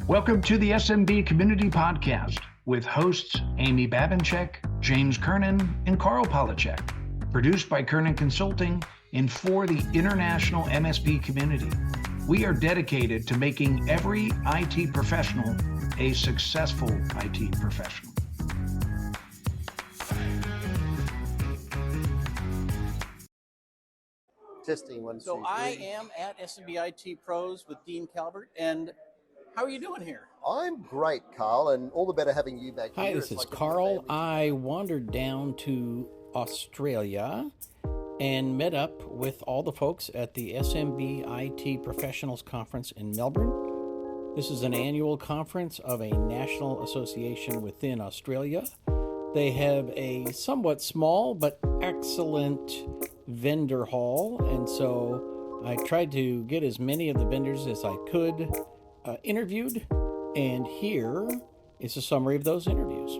Welcome to the SMB Community Podcast with hosts Amy Babinchek, James Kernan, and Karl Polachek. Produced by Kernan Consulting and for the international MSP community. We are dedicated to making every IT professional a successful IT professional. Testing one, So two, I three. am at SMB IT Pros with Deane Calvert, and how are you doing here? I'm great, Karl, and all the better having you back Hi, here. this It's is like Karl. I wandered down to Australia and met up with all the folks at the SMB IT Professionals Conference in Melbourne. This is an annual conference of a national association within Australia. They have a somewhat small but excellent vendor hall, and so I tried to get as many of the vendors as I could interviewed, and here is a summary of those interviews.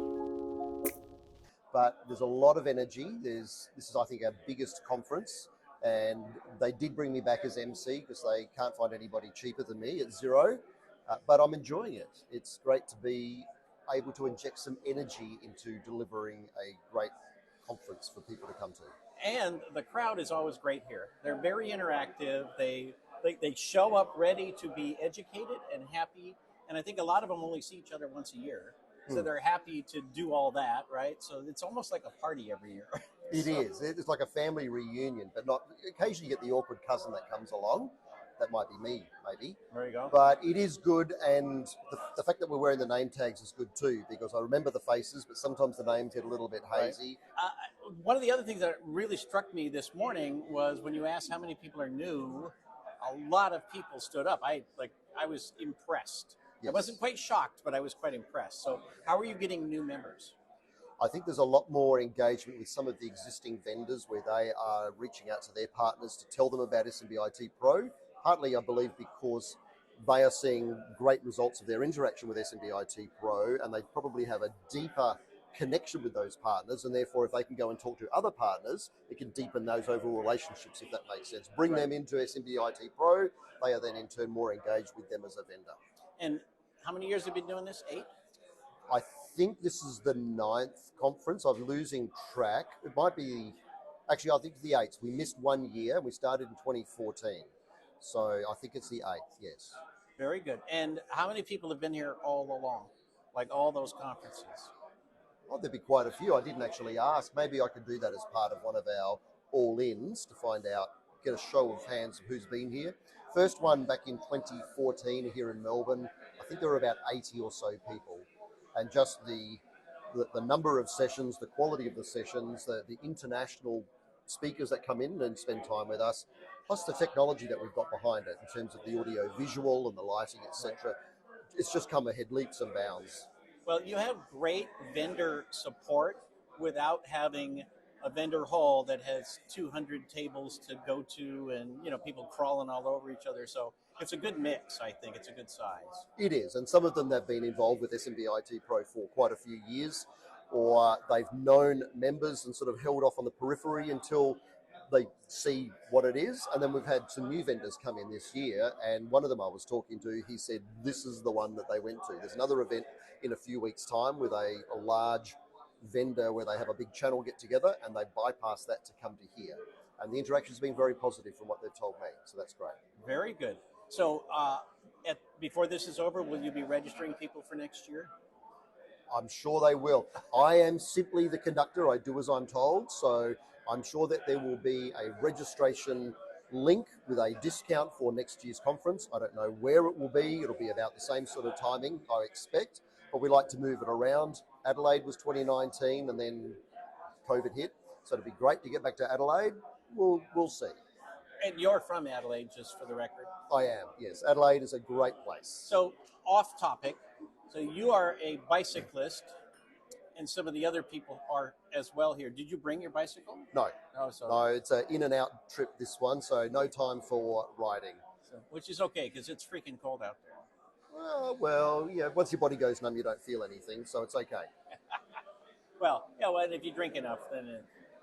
But there's a lot of energy. This is, I think, our biggest conference, and they did bring me back as MC because they can't find anybody cheaper than me at zero, but I'm enjoying it. It's great to be able to inject some energy into delivering a great conference for people to come to. And the crowd is always great here. They're very interactive. They show up ready to be educated and happy. And I think a lot of them only see each other once a year. So they're happy to do all that, right? So it's almost like a party every year. It is. It's like a family reunion, but not. Occasionally you get the awkward cousin that comes along. That might be me, maybe. There you go. But it is good, and the fact that we're wearing the name tags is good too, because I remember the faces, but sometimes the names get a little bit hazy. Right. One of the other things that really struck me this morning was when you asked how many people are new, a lot of people stood up. I was impressed. Yes. I wasn't quite shocked, but I was quite impressed. So how are you getting new members? I think there's a lot more engagement with some of the existing vendors where they are reaching out to their partners to tell them about SMB IT Pro, partly, I believe, because they are seeing great results of their interaction with SMB IT Pro, and they probably have a deeper connection with those partners, and therefore if they can go and talk to other partners, it can deepen those overall relationships, if that makes sense. Bring them into SMB IT Pro, they are then in turn more engaged with them as a vendor. And how many years have you been doing this? 8? I think this is the 9th conference. I'm losing track. It might be, actually, I think it's the 8th. We missed 1 year. We started in 2014. So I think it's the 8th, yes. Very good. And how many people have been here all along, like all those conferences? Oh, there'd be quite a few. I didn't actually ask. Maybe I could do that as part of one of our all-ins to find out, get a show of hands of who's been here. First one back in 2014 here in Melbourne. I think there were about 80 or so people. And just the number of sessions, the quality of the sessions, the international speakers that come in and spend time with us, plus the technology that we've got behind it in terms of the audio visual and the lighting, etc. It's just come ahead leaps and bounds. Well, you have great vendor support without having a vendor hall that has 200 tables to go to and, people crawling all over each other. So it's a good mix, I think. It's a good size. It is, and some of them have been involved with SMB IT Pro for quite a few years, or they've known members and sort of held off on the periphery until they see what it is. And then we've had some new vendors come in this year, and one of them I was talking to, he said this is the one that they went to. There's another event in a few weeks' time with a large vendor where they have a big channel get together, and they bypass that to come to here. And the interaction's been very positive from what they've told me, so that's great. Very good. So before this is over, will you be registering people for next year? I'm sure they will. I am simply the conductor. I do as I'm told. So I'm sure that there will be a registration link with a discount for next year's conference. I don't know where it will be. It'll be about the same sort of timing, I expect. But we like to move it around. Adelaide was 2019 and then COVID hit. So it'd be great to get back to Adelaide. We'll see. And you're from Adelaide, just for the record. I am, yes. Adelaide is a great place. So off topic. So you are a bicyclist, and some of the other people are as well here. Did you bring your bicycle? No. Oh, so no, it's an in and out trip, this one, so no time for riding. Which is okay, because it's freaking cold out there. Well, yeah, once your body goes numb, you don't feel anything, so it's okay. Well, and if you drink enough, then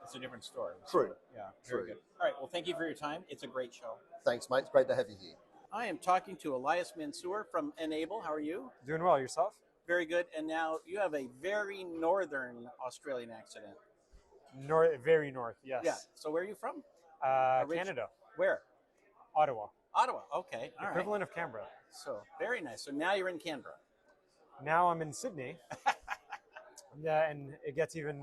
it's a different story. True. Yeah, True. very good. All right, well, thank you for your time. It's a great show. Thanks, mate. It's great to have you here. I am talking to Elias Mansour from Enable. How are you? Doing well. Yourself? Very good. And now you have a very northern Australian accent. Very north, yes. Yeah. So where are you from? Canada. Where? Ottawa. Ottawa. Okay. All right. Equivalent of Canberra. So very nice. So now you're in Canberra. Now I'm in Sydney. Yeah, and it gets even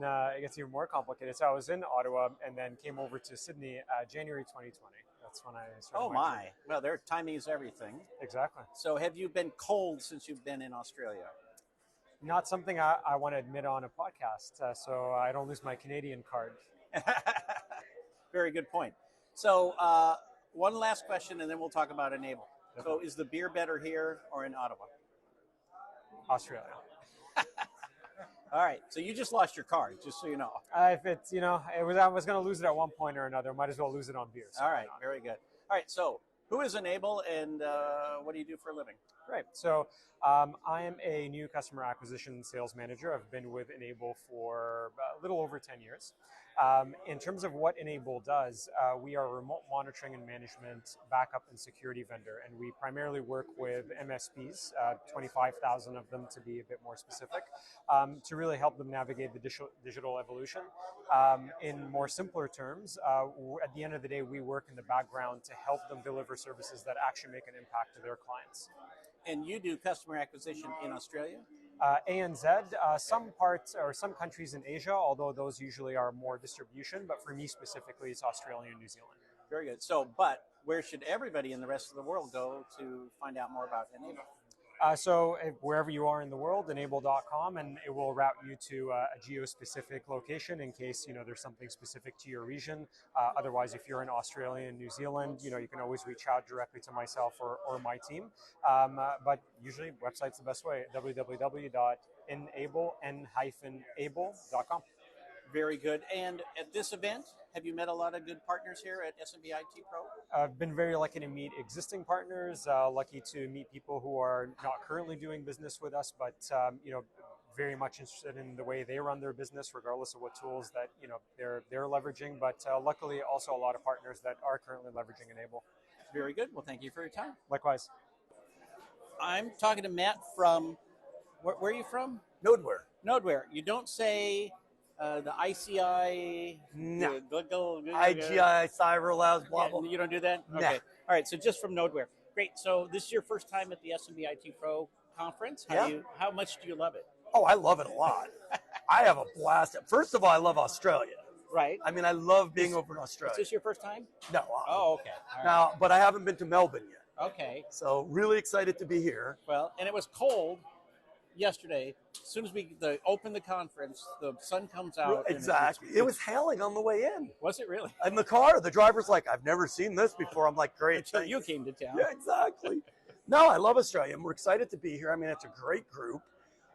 more complicated. So I was in Ottawa and then came over to Sydney January 2020. That's when I started. Oh my! Well, their timing is everything. Exactly. So have you been cold since you've been in Australia? Not something I want to admit on a podcast, so I don't lose my Canadian card. Very good point. So one last question, and then we'll talk about Enable. So is the beer better here or in Ottawa? Australia. All right. So you just lost your card, just so you know. If it's, I was going to lose it at one point or another. Might as well lose it on beer. So all right. Very good. All right. So who is Enable, and what do you do for a living? Right. So I am a new customer acquisition sales manager. I've been with Enable for a little over 10 years. In terms of what Enable does, we are a remote monitoring and management backup and security vendor, and we primarily work with MSPs, 25,000 of them to be a bit more specific, to really help them navigate the digital evolution. In more simpler terms, at the end of the day, we work in the background to help them deliver services that actually make an impact to their clients. And you do customer acquisition in Australia? ANZ, some parts or some countries in Asia, although those usually are more distribution, but for me specifically, it's Australia and New Zealand. Very good. So, but where should everybody in the rest of the world go to find out more about Enable? So wherever you are in the world, enable.com, and it will route you to a geo-specific location in case, there's something specific to your region. Otherwise, if you're in Australia and New Zealand, you can always reach out directly to myself or my team. But usually website's the best way, www.enable.com. Very good. And at this event, have you met a lot of good partners here at SMB IT Pro? I've been very lucky to meet existing partners, lucky to meet people who are not currently doing business with us, but very much interested in the way they run their business, regardless of what tools that they're leveraging. But luckily, also a lot of partners that are currently leveraging Enable. Very good. Well, thank you for your time. Likewise. I'm talking to Matt from where are you from? Nodeware. Nodeware. You don't say. The ICI, no. IGI, cyber allows blah, blah. You don't do that? No. Okay. All right. So just from Nodeware. Great. So this is your first time at the SMB IT Pro conference. How much do you love it? Oh, I love it a lot. I have a blast. First of all, I love Australia. Right. I mean, I love being over in Australia. Is this your first time? No. Oh, okay. All right. Now, but I haven't been to Melbourne yet. Okay. So really excited to be here. Well, and it was cold yesterday. As soon as we open the conference, the sun comes out. Exactly. It was hailing on the way in. Was it really? In the car, the driver's like, I've never seen this before. I'm like, great. Until you came to town. Yeah, exactly. No, I love Australia. And we're excited to be here. I mean, it's a great group.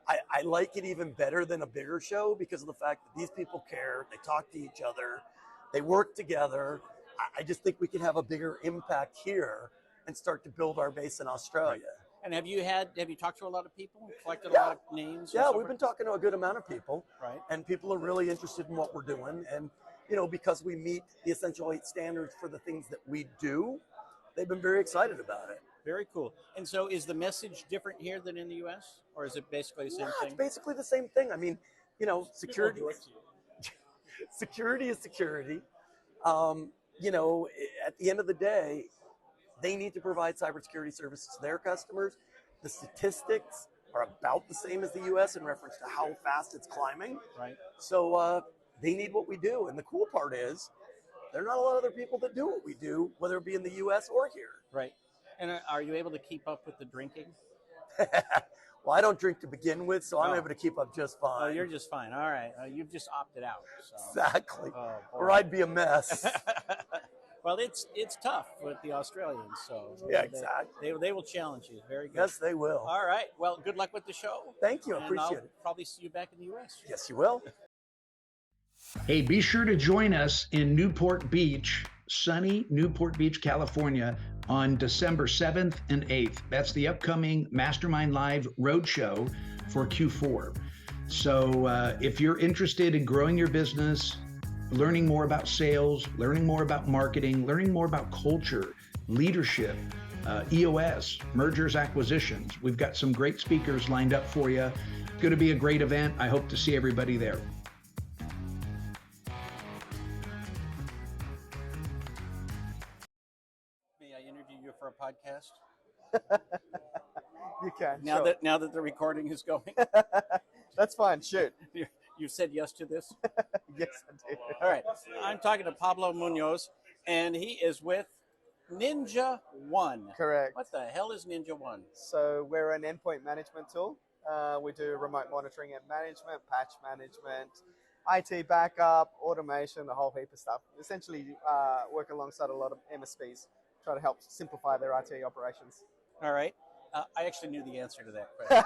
I like it even better than a bigger show because of the fact that these people care. They talk to each other. They work together. I just think we can have a bigger impact here and start to build our base in Australia. And have you talked to a lot of people, collected a lot of names? Yeah, we've been talking to a good amount of people. Right. And people are really interested in what we're doing. And, because we meet the Essential 8 standards for the things that we do, they've been very excited about it. Very cool. And so is the message different here than in the U.S.? Or is it basically the same thing? It's basically the same thing. I mean, security. Security is security. At the end of the day, they need to provide cybersecurity services to their customers. The statistics are about the same as the U.S. in reference to how fast it's climbing. Right. So they need what we do. And the cool part is there are not a lot of other people that do what we do, whether it be in the U.S. or here. Right. And are you able to keep up with the drinking? Well, I don't drink to begin with, so I'm able to keep up just fine. Oh, you're just fine. All right. You've just opted out. So. Exactly. Oh, or I'd be a mess. Well, it's tough with the Australians, so yeah, exactly. They will challenge you. Very good. Yes, they will. All right. Well, good luck with the show. Thank you. I and appreciate it. Probably see you back in the U.S. Yes, you will. Hey, be sure to join us in Newport Beach, sunny Newport Beach, California, on December 7th and 8th. That's the upcoming Mastermind Live Roadshow for Q4. So if you're interested in growing your business, learning more about sales, learning more about marketing, learning more about culture, leadership, EOS, mergers, acquisitions. We've got some great speakers lined up for you. Going to be a great event. I hope to see everybody there. May I interview you for a podcast? You can. Now sure. now that the recording is going, That's fine. Shoot. you said yes to this. Yes, I do. All right, I'm talking to Pablo Munoz, and he is with Ninja One. Correct. What the hell is Ninja One? So we're an endpoint management tool. We do remote monitoring and management, patch management, IT backup, automation, the whole heap of stuff. Essentially, work alongside a lot of MSPs, try to help simplify their IT operations. All right. I actually knew the answer to that question.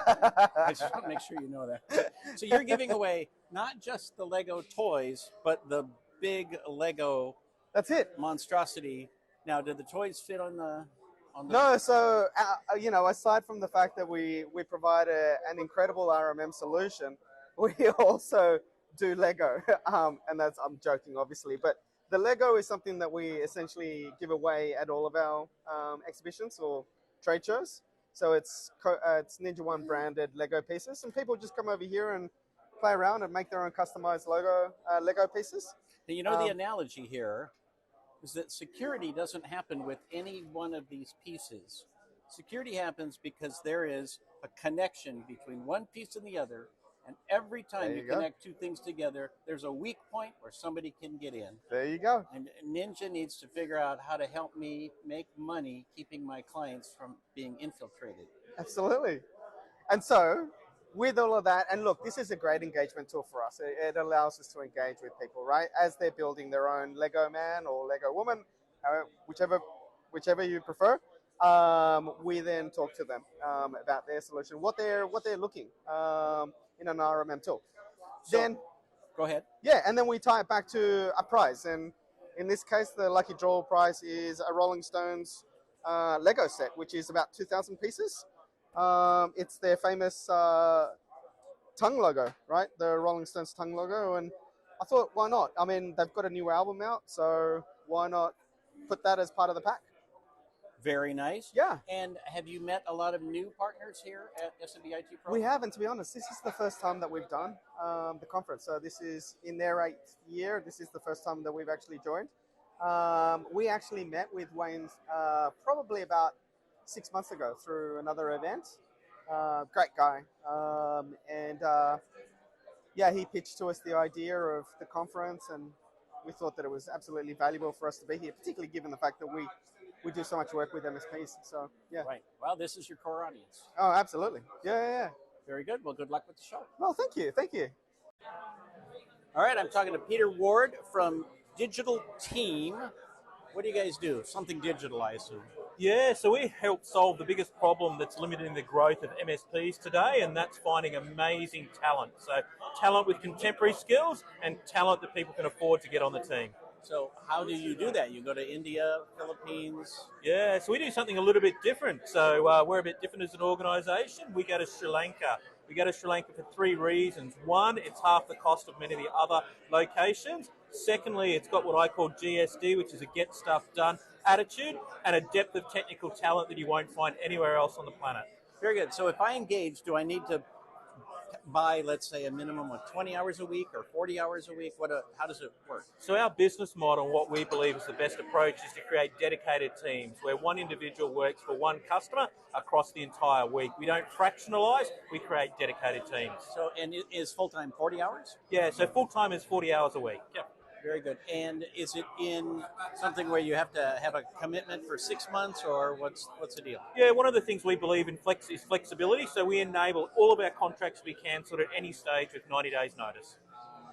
I just want to make sure you know that. So you're giving away not just the Lego toys, but the big Lego That's it. monstrosity. Now, did the toys fit on the? No, so aside from the fact that we provide an incredible RMM solution, we also do Lego, and I'm joking, obviously, but the Lego is something that we essentially give away at all of our exhibitions or trade shows. So it's Ninja One branded Lego pieces, and people just come over here and play around and make their own customized Lego pieces. You know, the analogy here is that security doesn't happen with any one of these pieces. Security happens because there is a connection between one piece and the other, and every time you connect two things together, there's a weak point where somebody can get in. There you go. And Ninja needs to figure out how to help me make money keeping my clients from being infiltrated. Absolutely. And so, with all of that, and look, this is a great engagement tool for us. It allows us to engage with people, right? As they're building their own Lego man or Lego woman, whichever you prefer. We then talk to them about their solution, what they're looking in an RMM tool. So, then, go ahead. Yeah, and then we tie it back to a prize. And in this case, the lucky draw prize is a Rolling Stones Lego set, which is about 2,000 pieces. It's their famous tongue logo, right? The Rolling Stones tongue logo. And I thought, why not? I mean, they've got a new album out, so why not put that as part of the pack? Very nice. Yeah. And have you met a lot of new partners here at SMB IT Pro? We have, and to be honest, this is the first time that we've done the conference. So this is in their 8th year. This is the first time that we've actually joined. We actually met with Wayne probably about 6 months ago through another event. Great guy. He pitched to us the idea of the conference, and we thought that it was absolutely valuable for us to be here, particularly given the fact that we do so much work with MSPs. So, yeah. Right. Well, this is your core audience. Oh, absolutely. Yeah. Very good. Well, good luck with the show. Well, thank you. All right, I'm talking to Peter Ward from Digital Team. What do you guys do? Something digital, I assume. Yeah, so we help solve the biggest problem that's limiting the growth of MSPs today, and that's finding amazing talent. So talent with contemporary skills and talent that people can afford to get on the team. So how do you do that? You go to India, Philippines? Yeah, so we do something a little bit different. So we're a bit different as an organisation. We go to Sri Lanka. We go to Sri Lanka for 3 reasons. One, it's half the cost of many of the other locations. Secondly, it's got what I call GSD, which is a get stuff done attitude, and a depth of technical talent that you won't find anywhere else on the planet. Very good. So if I engage, do I need to buy, let's say, a minimum of 20 hours a week or 40 hours a week? How does it work? So our business model, what we believe is the best approach, is to create dedicated teams where one individual works for one customer across the entire week. We don't fractionalize, we create dedicated teams. So, and is full-time 40 hours? Yeah, so full-time is 40 hours a week. Yep. Very good. And is it in something where you have to have a commitment for 6 months, or what's the deal? Yeah, one of the things we believe in is flexibility. So we enable all of our contracts to be cancelled at any stage with 90 days notice.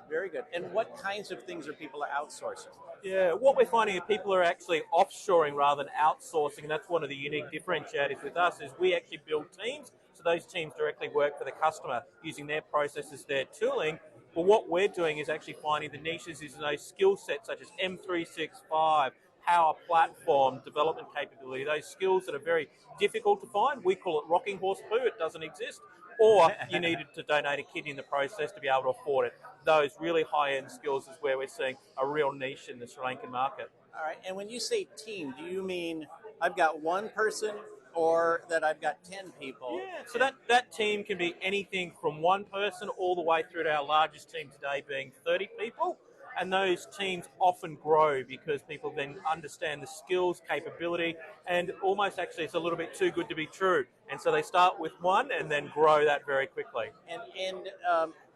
Very good. And what kinds of things are people outsourcing? Yeah, what we're finding is people are actually offshoring rather than outsourcing. And that's one of the unique differentiators with us is we actually build teams. So those teams directly work for the customer using their processes, their tooling. But what we're doing is actually finding the niches in those skill sets such as M365, Power Platform, development capability, those skills that are very difficult to find. We call it rocking horse poo, it doesn't exist. Or you needed to donate a kidney in the process to be able to afford it. Those really high-end skills is where we're seeing a real niche in the Sri Lankan market. All right, and when you say team, do you mean I've got one person or that I've got 10 people. Yeah, so that team can be anything from one person all the way through to our largest team today being 30 people. And those teams often grow because people then understand the skills, capability, and almost actually it's a little bit too good to be true. And so they start with one and then grow that very quickly. And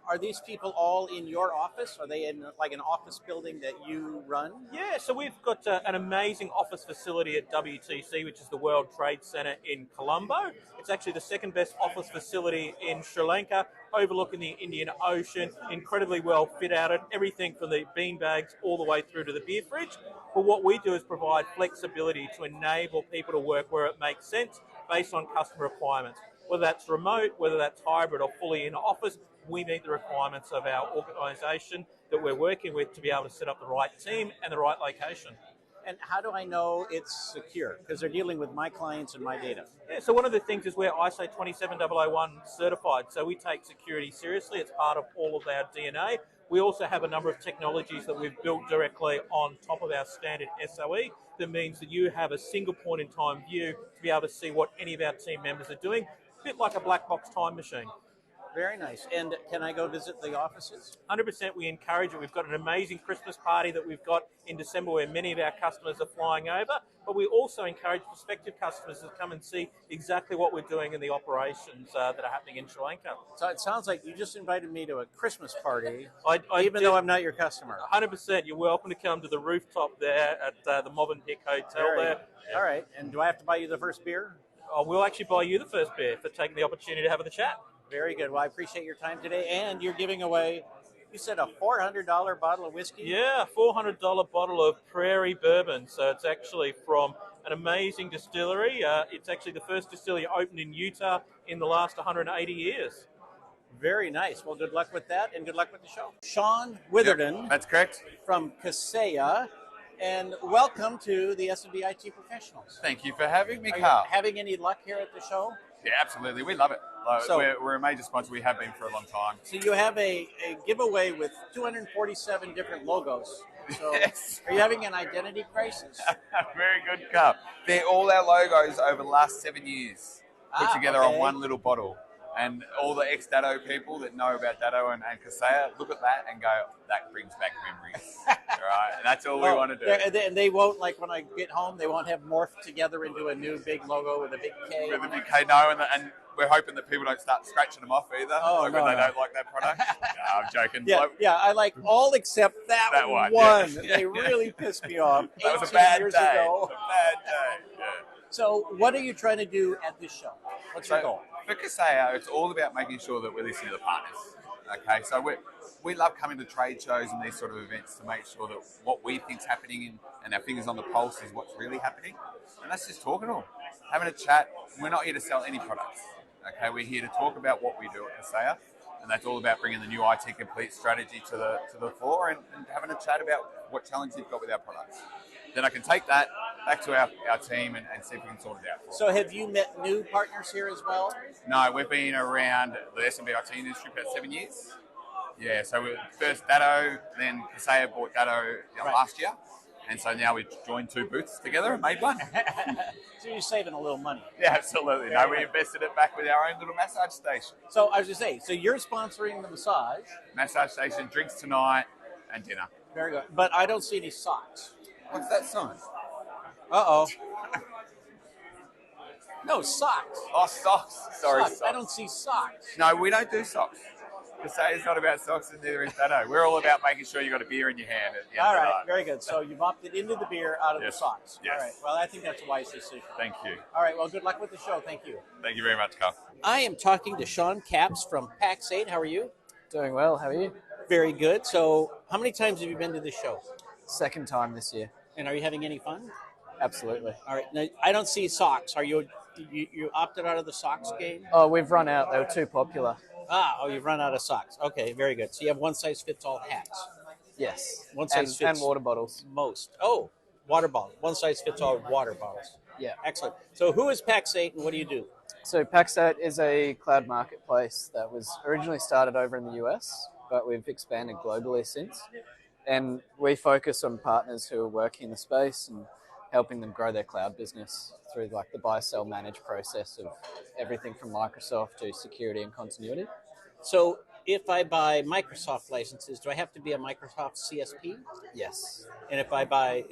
are these people all in your office? Are they in like an office building that you run? Yeah, so we've got an amazing office facility at WTC, which is the World Trade Center in Colombo. It's actually the second best office facility in Sri Lanka, overlooking the Indian Ocean, incredibly well fit out, everything from the bean bags all the way through to the beer fridge. But what we do is provide flexibility to enable people to work where it makes sense based on customer requirements. Whether that's remote, whether that's hybrid or fully in office, we meet the requirements of our organisation that we're working with to be able to set up the right team and the right location. And how do I know it's secure? Because they're dealing with my clients and my data. Yeah, so one of the things is we're ISO 27001 certified, so we take security seriously. It's part of all of our DNA. We also have a number of technologies that we've built directly on top of our standard SOE. That means that you have a single point in time view to be able to see what any of our team members are doing, a bit like a black box time machine. Very nice. And can I go visit the offices? 100%, we encourage it. We've got an amazing Christmas party that we've got in December where many of our customers are flying over, but we also encourage prospective customers to come and see exactly what we're doing in the operations that are happening in Sri Lanka. So it sounds like you just invited me to a Christmas party, even though I'm not your customer. 100%, you're welcome to come to the rooftop there at the Mob & Hick Hotel there. All right, and do I have to buy you the first beer? We'll actually buy you the first beer for taking the opportunity to have the chat. Very good. Well, I appreciate your time today. And you're giving away, you said a $400 bottle of whiskey? Yeah, a $400 bottle of Prairie Bourbon. So it's actually from an amazing distillery. It's actually the first distillery opened in Utah in the last 180 years. Very nice. Well, good luck with that and good luck with the show. Shaun Witherden. Yep, that's correct. From Kaseya. And welcome to the SMB IT Professionals. Thank you for having me, Are Karl. you having any luck here at the show? Yeah, absolutely. We love it. So- we're a major sponsor. We have been for a long time. So you have a giveaway with 247 different logos. So Yes. Are you having an identity crisis? Very good, Karl. They're all our logos over the last 7 years put together okay. on one little bottle. And all the ex-Datto people that know about Datto and Kaseya look at that and go, that brings back memories. All right? And that's all we want to do. And they won't, like when I get home, they won't have morphed together into a new big logo with a big K. With a big K, no, and we're hoping that people don't start scratching them off either when they don't like that product. No, I'm joking. Yeah, I like all except that one. Yeah. They really pissed me off. That was a 18 bad years day. ago. A bad day, yeah. So what are you trying to do at this show? What's your goal? For Kaseya, it's all about making sure that we're listening to the partners. Okay, so we love coming to trade shows and these sort of events to make sure that what we think's happening and our fingers on the pulse is what's really happening. And that's just talking to them, having a chat. We're not here to sell any products. Okay, we're here to talk about what we do at Kaseya, and that's all about bringing the new IT Complete strategy to the floor and having a chat about what challenges you've got with our products. Then I can take that back to our team and see if we can sort it out. So have you met new partners here as well? No, we've been around the SMB IT industry for about 7 years. Yeah, so we first Datto, then Kaseya bought Datto last year. And so now we've joined two booths together and made one. So you're saving a little money. Yeah, absolutely. No, we invested it back with our own little massage station. So I was just saying, so you're sponsoring the massage. Massage station, drinks tonight, and dinner. Very good. But I don't see any socks. What's that sign? Uh-oh. No, socks. Oh, socks. Sorry, socks. I don't see socks. No, we don't do socks. Kaseya's not about socks and neither is Datto. We're all about making sure you got a beer in your hand at the end All of the right, night. very good. So you've opted into the beer out of the socks. Yes. All right. Well, I think that's a wise decision. Thank you. All right. Well, good luck with the show. Thank you. Thank you very much, Karl. I am talking to Shaun Capps from PAX 8. How are you? Doing well. How are you? Very good. So how many times have you been to this show? Second time this year. And are you having any fun? Absolutely. All right. Now, I don't see socks. Are you opted out of the socks game? Oh, we've run out. They were too popular. You've run out of socks. Okay, very good. So you have one-size-fits-all hats. Yes. One size fits and water bottles. Most. Oh, water bottle. One-size-fits-all water bottles. Yeah. Excellent. So who is PAX 8 and what do you do? So PAX 8 is a cloud marketplace that was originally started over in the US, but we've expanded globally since. And we focus on partners who are working in the space and helping them grow their cloud business through like the buy, sell, manage process of everything from Microsoft to security and continuity. So if I buy Microsoft licenses, do I have to be a Microsoft CSP? Yes. And if I buy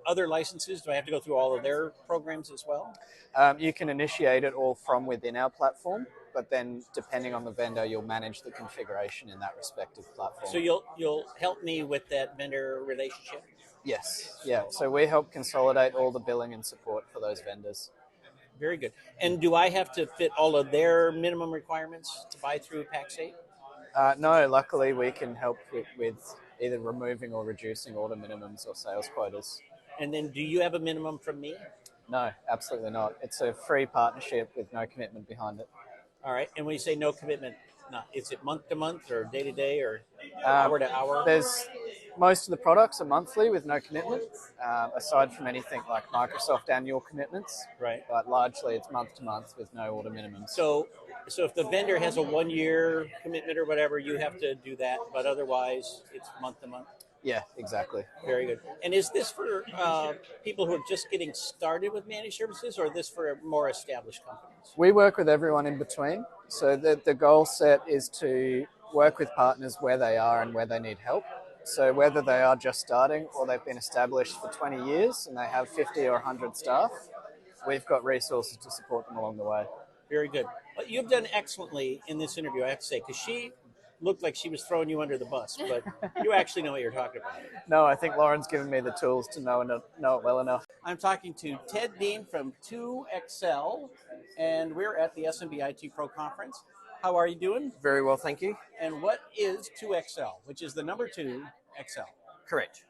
other licenses, do I have to go through all of their programs as well? You can initiate it all from within our platform, but then depending on the vendor, you'll manage the configuration in that respective platform. So you'll help me with that vendor relationship? Yes. Yeah. So we help consolidate all the billing and support for those vendors. Very good. And do I have to fit all of their minimum requirements to buy through Pax8? No, luckily we can help with either removing or reducing order minimums or sales quotas. And then do you have a minimum from me? No, absolutely not. It's a free partnership with no commitment behind it. All right. And when you say no commitment, is it month to month or day to day or hour to hour? There's most of the products are monthly with no commitment, aside from anything like Microsoft annual commitments. Right. But largely it's month to month with no order minimums. So if the vendor has a 1 year commitment or whatever, you have to do that. But otherwise, it's month to month. Yeah, exactly. Very good. And is this for people who are just getting started with managed services, or this for more established companies? We work with everyone in between. So the goal set is to work with partners where they are and where they need help. So whether they are just starting or they've been established for 20 years and they have 50 or 100 staff, we've got resources to support them along the way. Very good. Well, you've done excellently in this interview, I have to say, because she looked like she was throwing you under the bus, but you actually know what you're talking about. No, I think Lauren's given me the tools to know it well enough. I'm talking to Ted Deane from 2XL, and we're at the SMB IT Pro Conference. How are you doing? Very well, thank you. And what is 2XL, which is the number 2XL? Correct.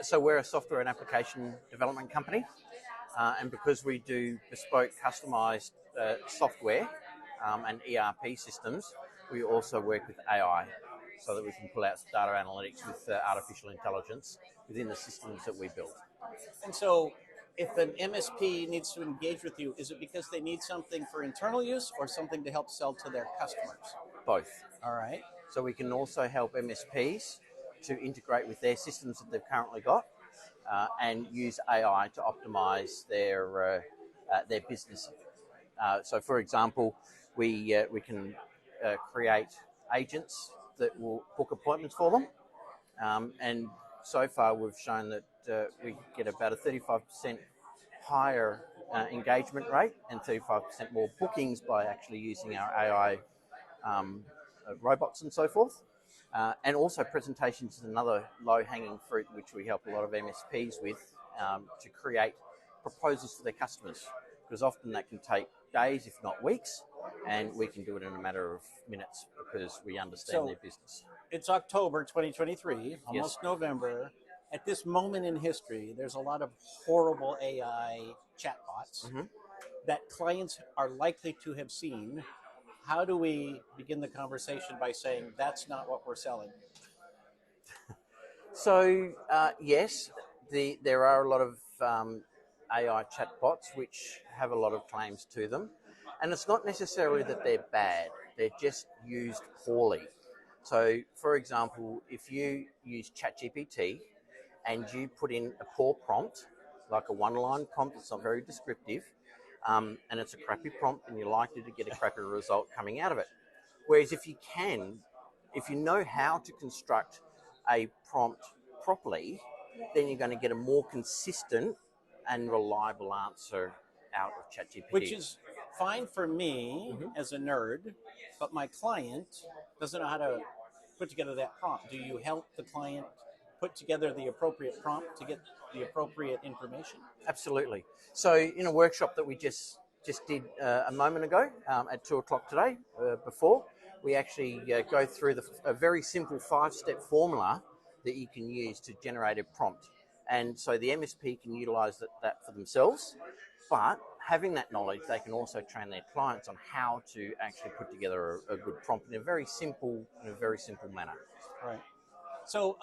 So we're a software and application development company, and because we do bespoke, customized software and ERP systems, we also work with AI so that we can pull out data analytics with artificial intelligence within the systems that we build. And so if an MSP needs to engage with you, is it because they need something for internal use or something to help sell to their customers? Both. All right. So we can also help MSPs to integrate with their systems that they've currently got and use AI to optimize their business. So, for example, we can create agents that will book appointments for them, and so far we've shown that we get about a 35% higher engagement rate and 35% more bookings by actually using our AI robots and so forth. And also presentations is another low-hanging fruit which we help a lot of MSPs with to create proposals for their customers, because often that can take days, if not weeks, and we can do it in a matter of minutes because we understand their business. It's October 2023, almost Yes. November. At this moment in history, there's a lot of horrible AI chatbots that clients are likely to have seen. How do we begin the conversation by saying that's not what we're selling? So, yes, there are a lot of AI chatbots which have a lot of claims to them. And it's not necessarily that they're bad, they're just used poorly. So, for example, if you use ChatGPT and you put in a poor prompt, like a one-line prompt that's not very descriptive, and it's a crappy prompt, and you're likely to get a crappy result coming out of it. Whereas if you know how to construct a prompt properly, then you're going to get a more consistent and reliable answer out of ChatGPT. Which is fine for me as a nerd, but my client doesn't know how to put together that prompt. Do you help the client put together the appropriate prompt to get the appropriate information? Absolutely. So in a workshop that we just did a moment ago at 2 o'clock today, before, we actually go through a very simple 5-step formula that you can use to generate a prompt. And so the MSP can utilize that for themselves, but having that knowledge, they can also train their clients on how to actually put together a good prompt in a very simple manner. Right. So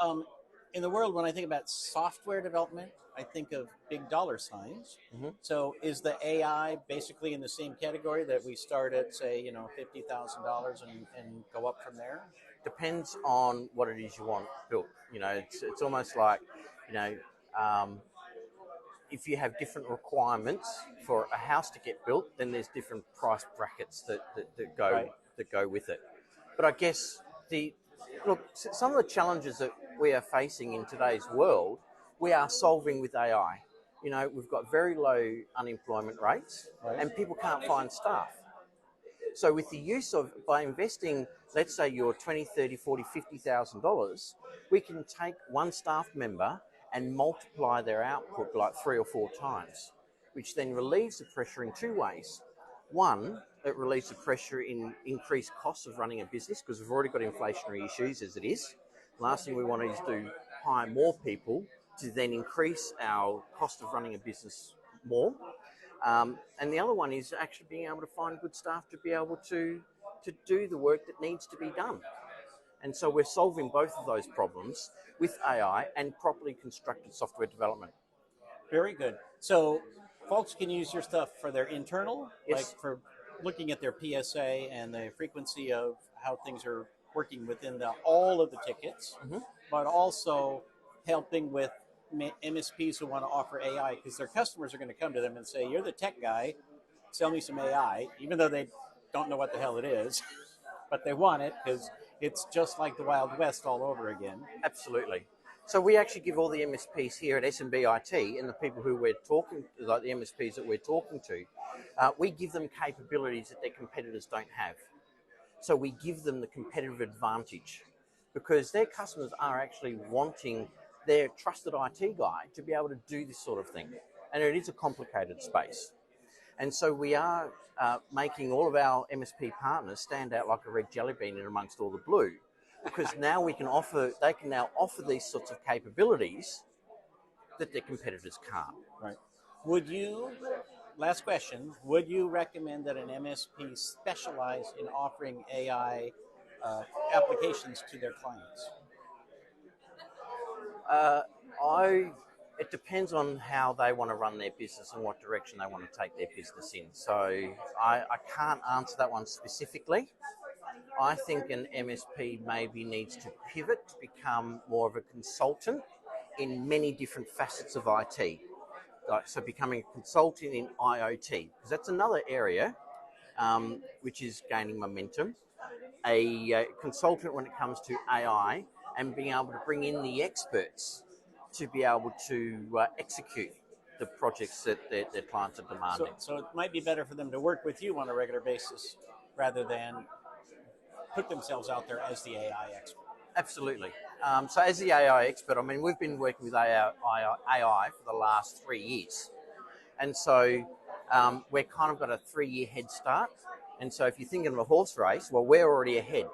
in the world, when I think about software development, I think of big dollar signs. So is the AI basically in the same category that we start at, say, $50,000 and go up from there? Depends on what it is you want built. It's almost like, if you have different requirements for a house to get built, then there's different price brackets that go with it. But I guess some of the challenges that we are facing in today's world, we are solving with AI. You know, we've got very low unemployment rates, and people can't find staff. So with the use of, by investing, let's say your $20, $30, $40, $50,000, we can take one staff member and multiply their output like 3 or 4 times, which then relieves the pressure in 2 ways. One, it relieves the pressure in increased costs of running a business because we've already got inflationary issues as it is. Last thing we want is to hire more people to then increase our cost of running a business more. And the other one is actually being able to find good staff to be able to do the work that needs to be done. And so we're solving both of those problems with AI and properly constructed software development. Very good. So folks can use your stuff for their internal, Yes. like for looking at their PSA and the frequency of how things are working within all of the tickets, but also helping with MSPs who want to offer AI, because their customers are going to come to them and say, you're the tech guy, sell me some AI, even though they don't know what the hell it is, but they want it because it's just like the Wild West all over again. Absolutely. So we actually give all the MSPs here at SMB IT and the people who we're talking to, like the MSPs that we're talking to, we give them capabilities that their competitors don't have. So we give them the competitive advantage because their customers are actually wanting their trusted IT guy to be able to do this sort of thing. And it is a complicated space. And so we are making all of our MSP partners stand out like a red jelly bean in amongst all the blue, because now they can now offer these sorts of capabilities that their competitors can't. Right. Would you, last question, would you recommend that an MSP specialize in offering AI applications to their clients? It depends on how they want to run their business and what direction they want to take their business in. So I can't answer that one specifically. I think an MSP maybe needs to pivot to become more of a consultant in many different facets of IT. So becoming a consultant in IoT, because that's another area which is gaining momentum. A consultant when it comes to AI and being able to bring in the experts to be able to execute the projects that their clients are demanding. So it might be better for them to work with you on a regular basis rather than put themselves out there as the AI expert. Absolutely. So as the AI expert, I mean, we've been working with AI for the last 3 years. And so we're kind of got a 3-year head start. And so if you're thinking of a horse race, well, we're already ahead.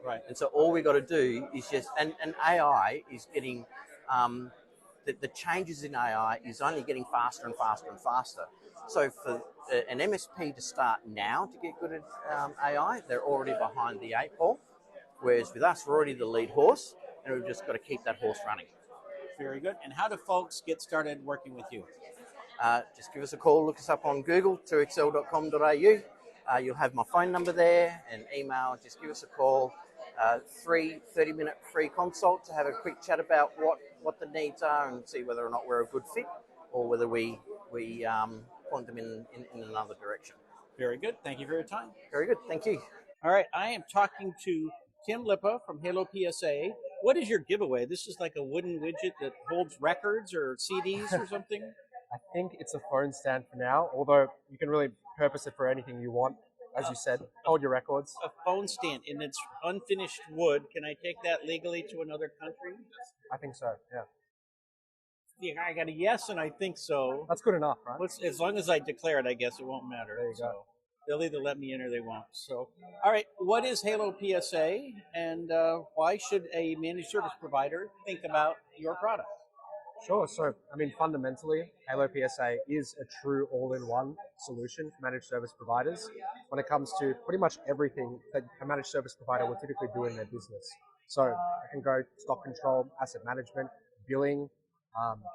Right. And so all we got to do is just, and AI is getting, the changes in AI is only getting faster and faster and faster. So for an MSP to start now to get good at AI, they're already behind the 8 ball. Whereas with us, we're already the lead horse, and we've just got to keep that horse running. Very good. And how do folks get started working with you? Just give us a call, look us up on Google, 2xl.com.au. You'll have my phone number there and email. Just give us a call. 30-minute free consult to have a quick chat about what the needs are and see whether or not we're a good fit or whether we point them in another direction. Very good. Thank you for your time. Very good. Thank you. All right. I am talking to Tim Lippa from Halo PSA. What is your giveaway? This is like a wooden widget that holds records or CDs or something? I think it's a phone stand for now, although you can really purpose it for anything you want. As you said, hold your records. A phone stand, and it's unfinished wood. Can I take that legally to another country? I think so, yeah. Yeah, I got a yes, and I think so. That's good enough, right? As long as I declare it, I guess it won't matter. There you go. They'll either let me in or they won't. So, all right, what is Halo PSA, and why should a managed service provider think about your product? Sure. So, I mean, fundamentally, Halo PSA is a true all-in-one solution for managed service providers when it comes to pretty much everything that a managed service provider will typically do in their business. So, I can go stock control, asset management, billing,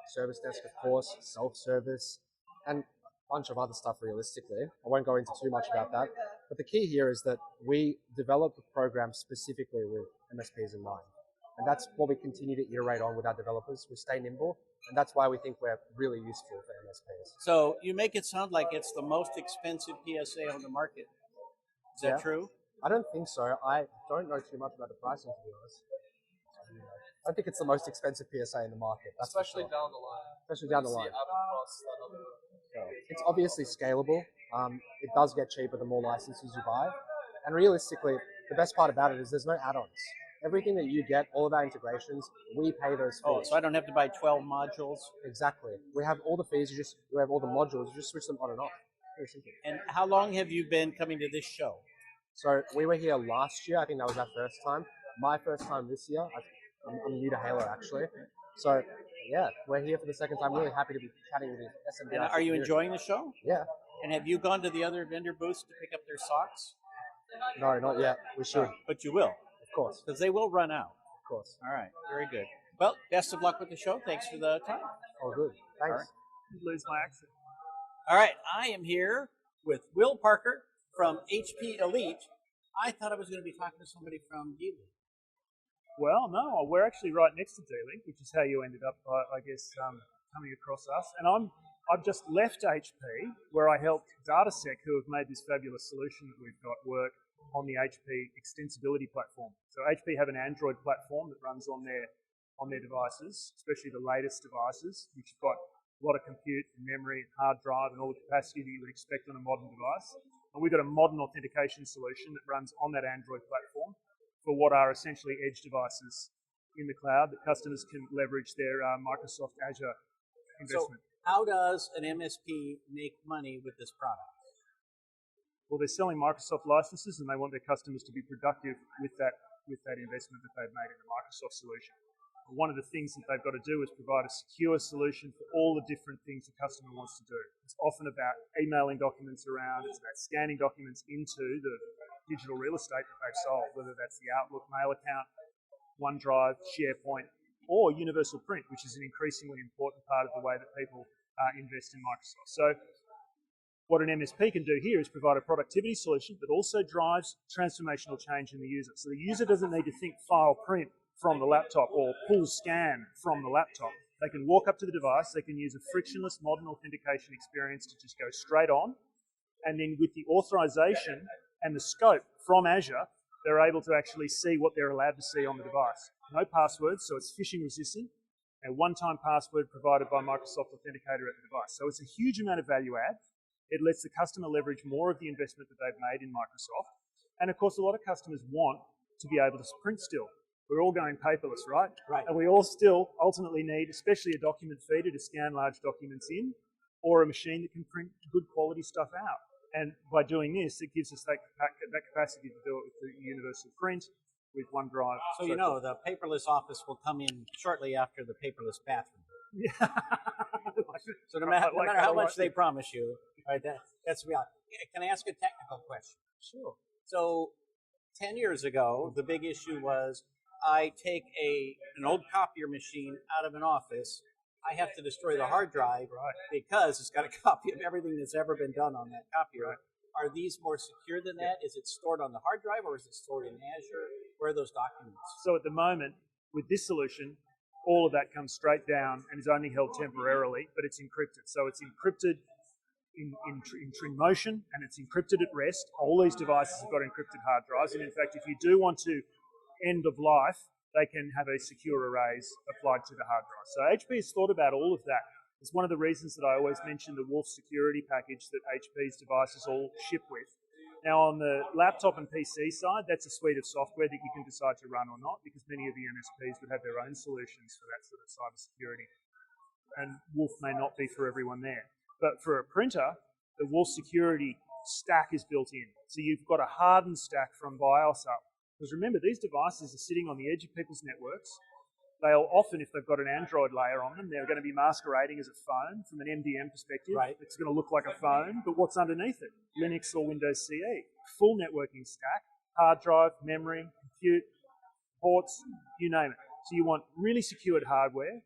service desk, of course, self-service, and a bunch of other stuff realistically. I won't go into too much about that. But the key here is that we develop the program specifically with MSPs in mind. And that's what we continue to iterate on with our developers. We stay nimble, And that's why we think we're really useful for MSPs. So you make it sound like it's the most expensive PSA on the market. Is that true? I don't think so. I don't know too much about the pricing, to be honest. I think it's the most expensive PSA in the market. That's Especially down the line. Especially down the line. Yeah. It's obviously scalable. It does get cheaper the more licenses you buy. And realistically, the best part about it is there's no add-ons. Everything that you get, all of our integrations, we pay those fees. Oh, so I don't have to buy 12 modules? Exactly. We have all the fees, we have all the modules, you just switch them on and off. Very simple. And how long have you been coming to this show? So we were here last year. I think that was our first time. My first time this year. I'm new to Halo, actually. So, yeah, we're here for the second time. Really happy to be chatting with the SMB. And are you enjoying the show? Yeah. And have you gone to the other vendor booths to pick up their socks? No, not yet. We should. But you will. Of course. Because they will run out. Of course. All right. Very good. Well, best of luck with the show. Thanks for the time. Oh, good. Thanks. All right. Lose my accent. All right. I am here with Will Parker from HP Elite. I thought I was going to be talking to somebody from Deane. Well, no, we're actually right next to Deane, which is how you ended up, I guess, coming across us. And I've just left HP, where I helped DataSec, who have made this fabulous solution that we've got, work on the HP extensibility platform. So HP have an Android platform that runs on their devices, especially the latest devices, which have got a lot of compute and memory and hard drive and all the capacity that you would expect on a modern device. And we've got a modern authentication solution that runs on that Android platform for what are essentially edge devices in the cloud that customers can leverage their Microsoft Azure investment. So how does an MSP make money with this product? Well, they're selling Microsoft licenses and they want their customers to be productive with that investment that they've made in the Microsoft solution. One of the things that they've got to do is provide a secure solution for all the different things the customer wants to do. It's often about emailing documents around, it's about scanning documents into the digital real estate that they've sold, whether that's the Outlook mail account, OneDrive, SharePoint, or Universal Print, which is an increasingly important part of the way that people invest in Microsoft. So what an MSP can do here is provide a productivity solution that also drives transformational change in the user. So the user doesn't need to think file print from the laptop or pull scan from the laptop. They can walk up to the device, they can use a frictionless modern authentication experience to just go straight on, and then with the authorization and the scope from Azure, they're able to actually see what they're allowed to see on the device. No passwords, so it's phishing resistant, a one-time password provided by Microsoft Authenticator at the device. So it's a huge amount of value add. It lets the customer leverage more of the investment that they've made in Microsoft. And of course, a lot of customers want to be able to print still. We're all going paperless, right? Right. And we all still ultimately need, especially a document feeder to scan large documents in, or a machine that can print good quality stuff out. And by doing this, it gives us that capacity to do it with the Universal Print, with OneDrive. So you know, the paperless office will come in shortly after the paperless bathroom. Yeah. So no matter how much they promise you, right? That's reality. Can I ask a technical question? Sure. So 10 years ago, the big issue was I take an old copier machine out of an office, I have to destroy the hard drive because it's got a copy of everything that's ever been done on that copier. Right. Are these more secure than that? Is it stored on the hard drive or is it stored in Azure? Where are those documents? So at the moment, with this solution, all of that comes straight down and is only held temporarily, but it's encrypted. So it's encrypted in motion and it's encrypted at rest. All these devices have got encrypted hard drives, and in fact, if you do want to end of life, they can have a secure erase applied to the hard drive. So HP has thought about all of that. It's one of the reasons that I always mention the Wolf security package that HP's devices all ship with. Now, on the laptop and PC side, that's a suite of software that you can decide to run or not, because many of the MSPs would have their own solutions for that sort of cybersecurity. And Wolf may not be for everyone there. But for a printer, the Wolf security stack is built in. So you've got a hardened stack from BIOS up. Because remember, these devices are sitting on the edge of people's networks. They'll often, if they've got an Android layer on them, they're going to be masquerading as a phone from an MDM perspective. Right. It's going to look like a phone, but what's underneath it? Linux or Windows CE. Full networking stack, hard drive, memory, compute, ports, you name it. So you want really secured hardware,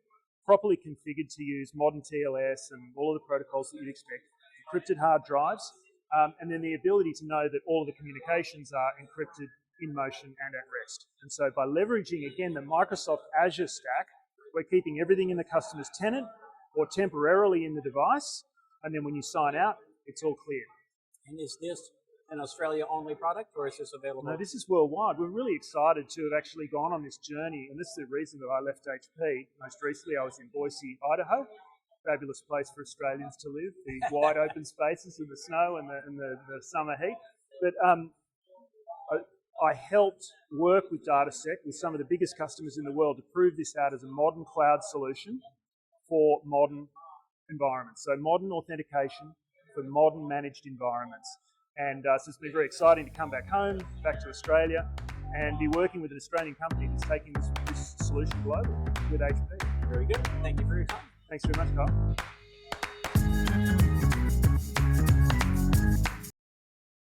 properly configured to use modern TLS and all of the protocols that you'd expect, encrypted hard drives, and then the ability to know that all of the communications are encrypted in motion and at rest. And so by leveraging, again, the Microsoft Azure stack, We're keeping everything in the customer's tenant or temporarily in the device, and then when you sign out, it's all clear. And is this an Australia-only product, or is this available? No, this is worldwide. We're really excited to have actually gone on this journey, and this is the reason that I left HP. Most recently, I was in Boise, Idaho. Fabulous place for Australians to live, the wide open spaces and the snow and the summer heat. But I helped work with DataSec, with some of the biggest customers in the world, to prove this out as a modern cloud solution for modern environments. So modern authentication for modern managed environments. And so it's been very exciting to come back home, back to Australia, and be working with an Australian company that's taking this solution global with HP. Very good. Thank you for your time. Thanks very much, Karl.